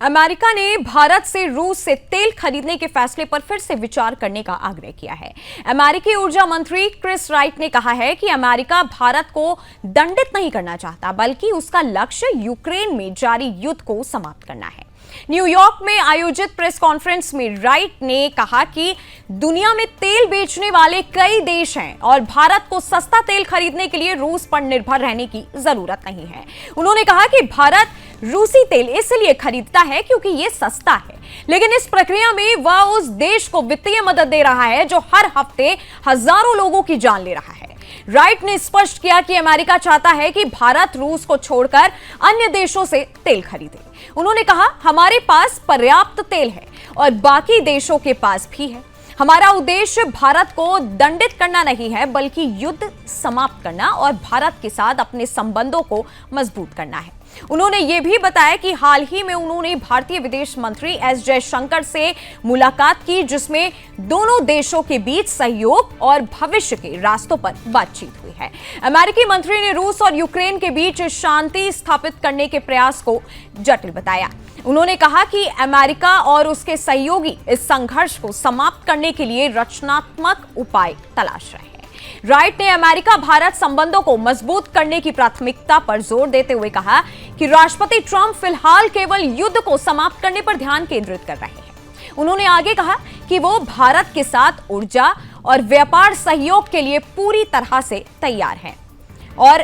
America ने भारत से रूस से तेल खरीदने के फैसले पर फिर से विचार करने का आग्रह किया है। अमेरिकी ऊर्जा मंत्री क्रिस राइट ने कहा है कि अमेरिका भारत को दंडित नहीं करना चाहता, बल्कि उसका लक्ष्य यूक्रेन में जारी युद्ध को समाप्त करना है। न्यूयॉर्क में आयोजित प्रेस कॉन्फ्रेंस में राइट ने कहा कि दुनिया में तेल बेचने वाले कई देश हैं और भारत को सस्ता तेल खरीदने के लिए रूस पर निर्भर रहने की जरूरत नहीं है। उन्होंने कहा कि भारत रूसी तेल इसलिए खरीदता है क्योंकि यह सस्ता है, लेकिन इस प्रक्रिया में वह उस देश को वित्तीय मदद दे रहा है जो हर हफ्ते हजारों लोगों की जान ले रहा है। राइट ने स्पष्ट किया कि अमेरिका चाहता है कि भारत रूस को छोड़कर अन्य देशों से तेल खरीदे। उन्होंने कहा, हमारे पास पर्याप्त तेल है और बाकी देशों के पास भी है। हमारा उद्देश्य भारत को दंडित करना नहीं है, बल्कि युद्ध समाप्त करना और भारत के साथ अपने संबंधों को मजबूत करना है। उन्होंने यह भी बताया कि हाल ही में उन्होंने भारतीय विदेश मंत्री एस जयशंकर से मुलाकात की, जिसमें दोनों देशों के बीच सहयोग और भविष्य के रास्तों पर बातचीत हुई है। अमेरिकी मंत्री ने रूस और यूक्रेन के बीच शांति स्थापित करने के प्रयास को जटिल बताया। उन्होंने कहा कि अमेरिका और उसके सहयोगी इस संघर्ष को समाप्त करने के लिए रचनात्मक उपाय तलाश रहे हैं। राइट ने अमेरिका भारत संबंधों को मजबूत करने की प्राथमिकता पर जोर देते हुए कहा कि राष्ट्रपति ट्रंप फिलहाल केवल युद्ध को समाप्त करने पर ध्यान केंद्रित कर रहे हैं। उन्होंने आगे कहा कि वो भारत के साथ ऊर्जा और व्यापार सहयोग के लिए पूरी तरह से तैयार हैं और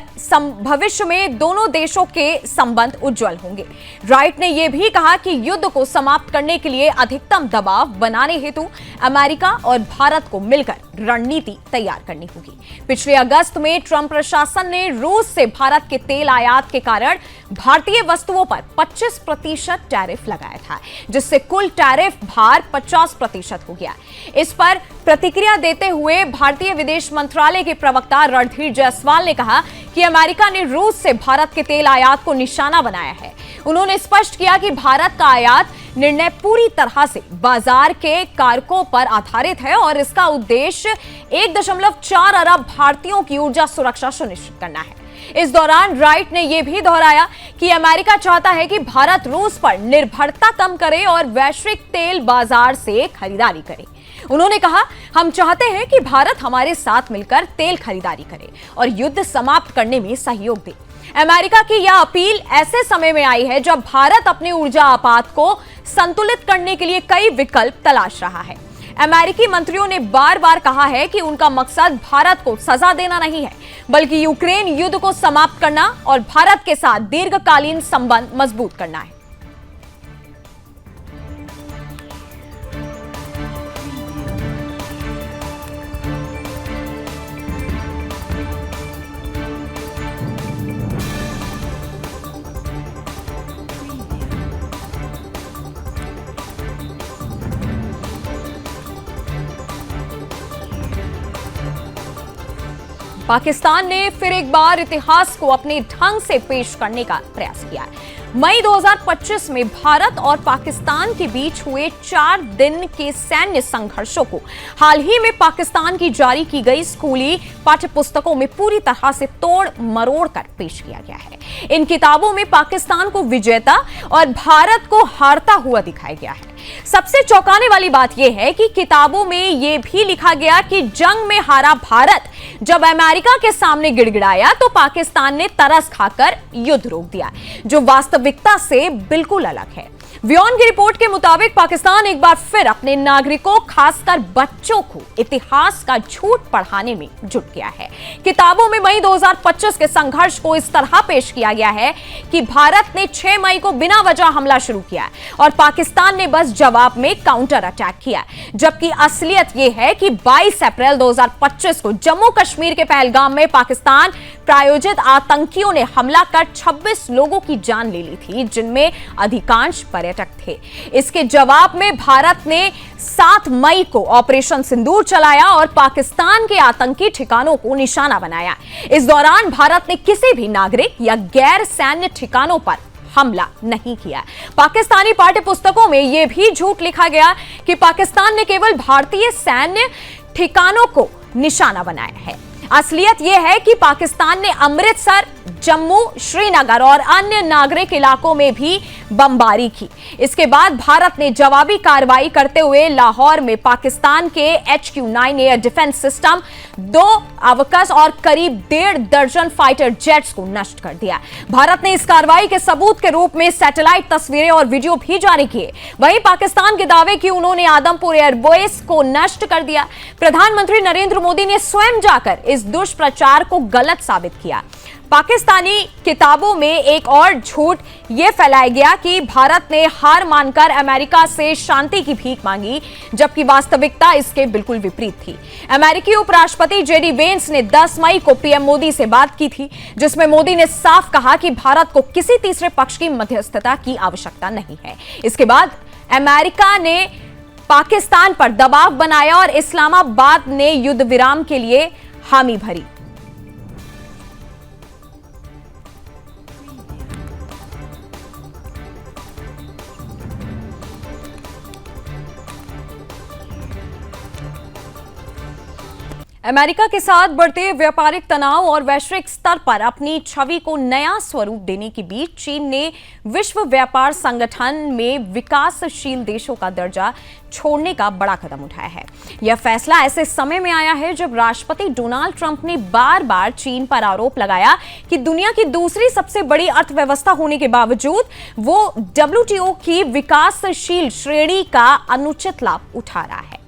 भविष्य में दोनों देशों के संबंध उज्जवल होंगे। राइट ने यह भी कहा कि युद्ध को समाप्त करने के लिए अधिकतम दबाव बनाने हेतु अमेरिका और भारत को मिलकर रणनीति तैयार करनी होगी। पिछले अगस्त में ट्रंप प्रशासन ने रूस से भारत के तेल आयात के कारण भारतीय वस्तुओं पर 25% टैरिफ लगाया था, जिससे कुल टैरिफ भार 50% हो गया। इस पर प्रतिक्रिया देते हुए भारतीय विदेश मंत्रालय के प्रवक्ता रणधीर जायसवाल ने कहा कि अमेरिका ने रूस से भारत के तेल आयात को निशाना बनाया है। उन्होंने स्पष्ट किया कि भारत का आयात निर्णय पूरी तरह से बाजार के कारकों पर आधारित है और इसका उद्देश्य 1.4 अरब भारतीयों की ऊर्जा सुरक्षा सुनिश्चित करना है। इस दौरान राइट ने यह भी दोहराया कि अमेरिका चाहता है कि भारत रूस पर निर्भरता कम करे और वैश्विक तेल बाजार से खरीदारी करे। उन्होंने कहा, हम चाहते हैं कि भारत हमारे साथ मिलकर तेल खरीदारी करे और युद्ध समाप्त करने में सहयोग दे। अमेरिका की यह अपील ऐसे समय में आई है जब भारत अपने ऊर्जा आपात को संतुलित करने के लिए कई विकल्प तलाश रहा है। अमेरिकी मंत्रियों ने बार बार कहा है कि उनका मकसद भारत को सजा देना नहीं है, बल्कि यूक्रेन युद्ध को समाप्त करना और भारत के साथ दीर्घकालीन संबंध मजबूत करना है। पाकिस्तान ने फिर एक बार इतिहास को अपने ढंग से पेश करने का प्रयास किया है। मई 2025 में भारत और पाकिस्तान के बीच हुए 4 दिन के सैन्य संघर्षों को हाल ही में पाकिस्तान की जारी की गई स्कूली पाठ्यपुस्तकों में पूरी तरह से तोड़ मरोड़ कर पेश किया गया है। इन किताबों में पाकिस्तान को विजेता और भारत को हारता हुआ दिखाया गया है। सबसे चौंकाने वाली बात यह है कि किताबों में यह भी लिखा गया कि जंग में हारा भारत जब अमेरिका के सामने गिड़गिड़ाया तो पाकिस्तान ने तरस खाकर युद्ध रोक दिया, जो वास्तविकता से बिल्कुल अलग है। व्योन की रिपोर्ट के मुताबिक पाकिस्तान एक बार फिर अपने नागरिकों, खासकर बच्चों को इतिहास का झूठ पढ़ाने में जुट गया है। किताबों में मई 2025 के संघर्ष को इस तरह पेश किया गया है कि भारत ने 6 मई को बिना वजह हमला शुरू किया और पाकिस्तान ने बस जवाब में काउंटर अटैक किया, जबकि असलियत यह है कि 22 अप्रैल 2025 को जम्मू कश्मीर के पहलगाम में पाकिस्तान प्रायोजित आतंकियों ने हमला कर 26 लोगों की जान ले ली थी, जिनमें अधिकांश पर्यटक थे। इसके जवाब में भारत ने 7 मई को ऑपरेशन सिंदूर चलाया और पाकिस्तान के आतंकी ठिकानों को निशाना बनाया। इस दौरान भारत ने किसी भी नागरिक या गैर सैन्य ठिकानों पर हमला नहीं किया। पाकिस्तानी पाठ्यपुस्तकों में यह भी झूठ लिखा गया कि पाकिस्तान ने केवल भारतीय सैन्य ठिकानों को निशाना बनाया है। असलियत यह है कि पाकिस्तान ने अमृतसर, जम्मू, श्रीनगर और अन्य नागरिक इलाकों में भी बमबारी की। इसके बाद भारत ने जवाबी कार्रवाई करते हुए लाहौर में पाकिस्तान के HQ-9 air defence system, 2 AWACS और करीब 1.5 दर्जन फाइटर जेट्स को नष्ट कर दिया। भारत ने इस कार्रवाई के सबूत के रूप में सैटेलाइट तस्वीरें और वीडियो भी जारी किए। वहीं पाकिस्तान के दावे कि उन्होंने आदमपुर एयरबेस को नष्ट कर दिया। प्रधानमंत्री नरेंद्र मोदी ने स्वयं जाकर इस दुष्प्रचार को गलत साबित किया। पाकिस्तानी किताबों में एक और झूठ यह फैलाया गया कि भारत ने हार मानकर अमेरिका से शांति की भीख मांगी, जबकि वास्तविकता इसके बिल्कुल विपरीत थी। अमेरिकी उपराष्ट्रपति JD वेंस ने 10 मई को PM मोदी से बात की थी, जिसमें मोदी ने साफ कहा कि भारत को किसी तीसरे पक्ष की मध्यस्थता की आवश्यकता नहीं है। इसके बाद अमेरिका ने पाकिस्तान पर दबाव बनाया और इस्लामाबाद ने युद्ध विराम के लिए हामी भरी। अमेरिका के साथ बढ़ते व्यापारिक तनाव और वैश्विक स्तर पर अपनी छवि को नया स्वरूप देने के बीच चीन ने विश्व व्यापार संगठन में विकासशील देशों का दर्जा छोड़ने का बड़ा कदम उठाया है। यह फैसला ऐसे समय में आया है जब राष्ट्रपति डोनाल्ड ट्रंप ने बार बार चीन पर आरोप लगाया कि दुनिया की दूसरी सबसे बड़ी अर्थव्यवस्था होने के बावजूद वो WTO की विकासशील श्रेणी का अनुचित लाभ उठा रहा है।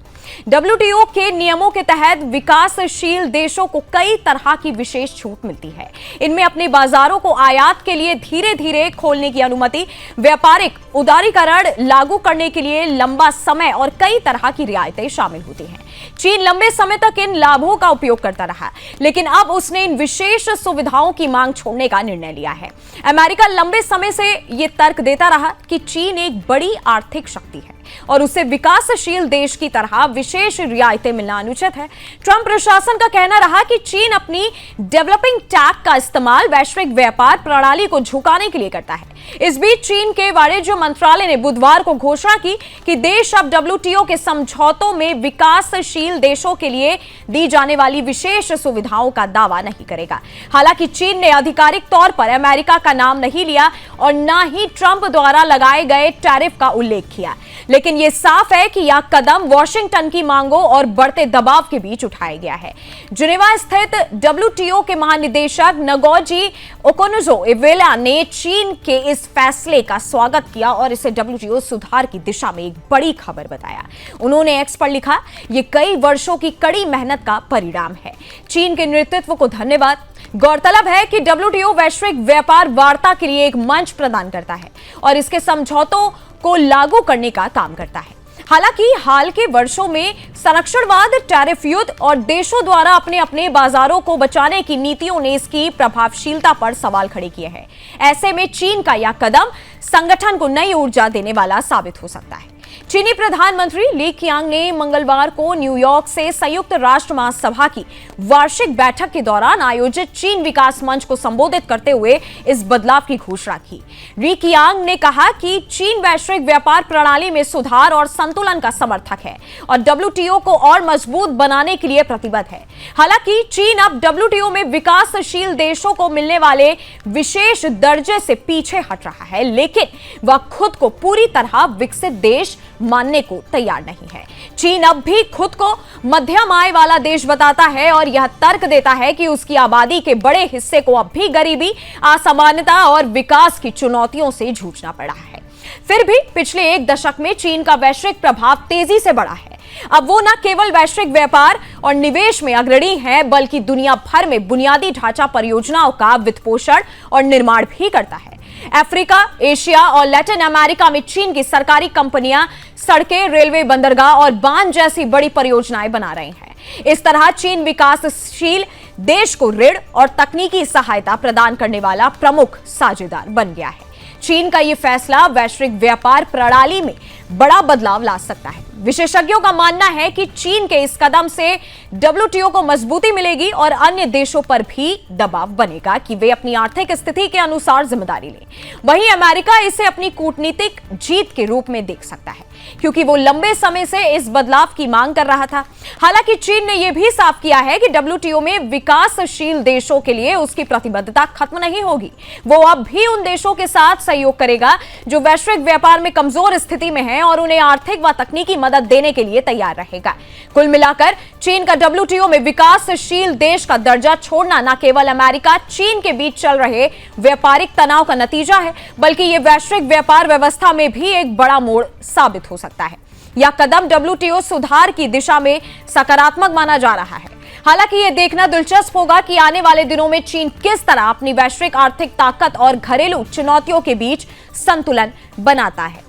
WTO के नियमों के तहत विकासशील देशों को कई तरह की विशेष छूट मिलती है। इनमें अपने बाजारों को आयात के लिए धीरे धीरे खोलने की अनुमति, व्यापारिक उदारीकरण लागू करने के लिए लंबा समय और कई तरह की रियायतें शामिल होती हैं। चीन लंबे समय तक इन लाभों का उपयोग करता रहा, लेकिन अब उसने इन विशेष सुविधाओं की मांग छोड़ने का निर्णय लिया है। अमेरिका लंबे समय से यह तर्क देता रहा कि चीन एक बड़ी आर्थिक शक्ति है और उसे विकासशील देश की तरह विशेष रियायतें मिलना अनुचित है। ट्रंप प्रशासन का कहना रहा कि चीन अपनी डेवलपिंग टैक्स का इस्तेमाल वैश्विक व्यापार प्रणाली को झुकाने के लिए करता है। इस बीच चीन के वाणिज्य मंत्रालय ने बुधवार को घोषणा की कि देश अब WTO के समझौतों में विकासशील देशों के लिए दी जाने वाली विशेष सुविधाओं का दावा नहीं करेगा। हालांकि चीन ने आधिकारिक तौर पर अमेरिका का नाम नहीं लिया और न ही ट्रंप द्वारा लगाए गए टैरिफ का उल्लेख किया, लेकिन यह साफ है कि यह कदम वॉशिंगटन की मांगों और बढ़ते दबाव के बीच उठाया गया है। जिनेवा स्थित WTO के महानिदेशक नगोजी ओकोनोजो-इवेला ने चीन के इस फैसले का स्वागत किया और इसे WTO सुधार की दिशा में एक बड़ी खबर बताया। उन्होंने एक्स पर लिखा, यह कई वर्षों की कड़ी मेहनत का परिणाम है। चीन के नेतृत्व को धन्यवाद। गौरतलब है कि WTO वैश्विक व्यापार वार्ता के लिए एक मंच प्रदान करता है और इसके समझौतों को लागू करने का काम करता है। हालांकि हाल के वर्षों में संरक्षणवाद, टैरिफ युद्ध और देशों द्वारा अपने अपने बाजारों को बचाने की नीतियों ने इसकी प्रभावशीलता पर सवाल खड़े किए हैं। ऐसे में चीन का यह कदम संगठन को नई ऊर्जा देने वाला साबित हो सकता है। चीनी प्रधानमंत्री ली कीयांग ने मंगलवार को न्यूयॉर्क से संयुक्त राष्ट्र महासभा की वार्षिक बैठक के दौरान आयोजित चीन विकास मंच को संबोधित करते हुए इस बदलाव की घोषणा की। ली कीयांग ने कहा कि चीन वैश्विक व्यापार प्रणाली में सुधार और संतुलन का समर्थक है और WTO को और मजबूत बनाने के लिए प्रतिबद्ध है। हालांकि चीन अब WTO में विकासशील देशों को मिलने वाले विशेष दर्जे से पीछे हट रहा है, लेकिन वह खुद को पूरी तरह विकसित देश मानने को तैयार नहीं है। चीन अब भी खुद को मध्यम आय वाला देश बताता है और यह तर्क देता है कि उसकी आबादी के बड़े हिस्से को अब भी गरीबी, असमानता और विकास की चुनौतियों से जूझना पड़ा है। फिर भी पिछले एक दशक में चीन का वैश्विक प्रभाव तेजी से बढ़ा है। अब वो न केवल वैश्विक व्यापार और निवेश में अग्रणी है, बल्कि दुनिया भर में बुनियादी ढांचा परियोजनाओं का वित्तपोषण और निर्माण भी करता है। अफ्रीका, एशिया और लैटिन अमेरिका में चीन की सरकारी कंपनियां सड़कें, रेलवे, बंदरगाह और बांध जैसी बड़ी परियोजनाएं बना रही हैं। इस तरह चीन विकासशील देश को ऋण और तकनीकी सहायता प्रदान करने वाला प्रमुख साझेदार बन गया है। चीन का यह फैसला वैश्विक व्यापार प्रणाली में बड़ा बदलाव ला सकता है। विशेषज्ञों का मानना है कि चीन के इस कदम से डब्ल्यूटीओ को मजबूती मिलेगी और अन्य देशों पर भी दबाव बनेगा कि वे अपनी आर्थिक स्थिति के अनुसार जिम्मेदारी लें। वहीं अमेरिका इसे अपनी कूटनीतिक जीत के रूप में देख सकता है, क्योंकि वो लंबे समय से इस बदलाव की मांग कर रहा था। हालांकि चीन ने यह भी साफ किया है कि डब्ल्यूटीओ में विकासशील देशों के लिए उसकी प्रतिबद्धता खत्म नहीं होगी। वो अब भी उन देशों के साथ सहयोग करेगा जो वैश्विक व्यापार में कमजोर स्थिति में हैं और उन्हें आर्थिक व तकनीकी मदद देने के लिए तैयार रहेगा। कुल मिलाकर चीन का डब्ल्यूटीओ में विकासशील देश का दर्जा छोड़ना न केवल अमेरिका चीन के बीच चल रहे व्यापारिक तनाव का नतीजा है, बल्कि यह वैश्विक व्यापार व्यवस्था में भी एक बड़ा मोड़ साबित हो सकता है। यह कदम डब्ल्यूटीओ सुधार की दिशा में सकारात्मक माना जा रहा है। हालांकि यह देखना दिलचस्प होगा कि आने वाले दिनों में चीन किस तरह अपनी वैश्विक आर्थिक ताकत और घरेलू चुनौतियों के बीच संतुलन बनाता है।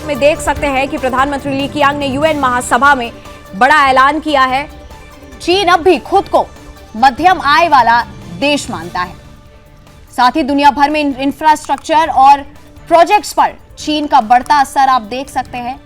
में देख सकते हैं कि प्रधानमंत्री ली कीयांग ने यूएन महासभा में बड़ा ऐलान किया है। चीन अब भी खुद को मध्यम आय वाला देश मानता है। साथ ही दुनिया भर में इंफ्रास्ट्रक्चर और प्रोजेक्ट्स पर चीन का बढ़ता असर आप देख सकते हैं।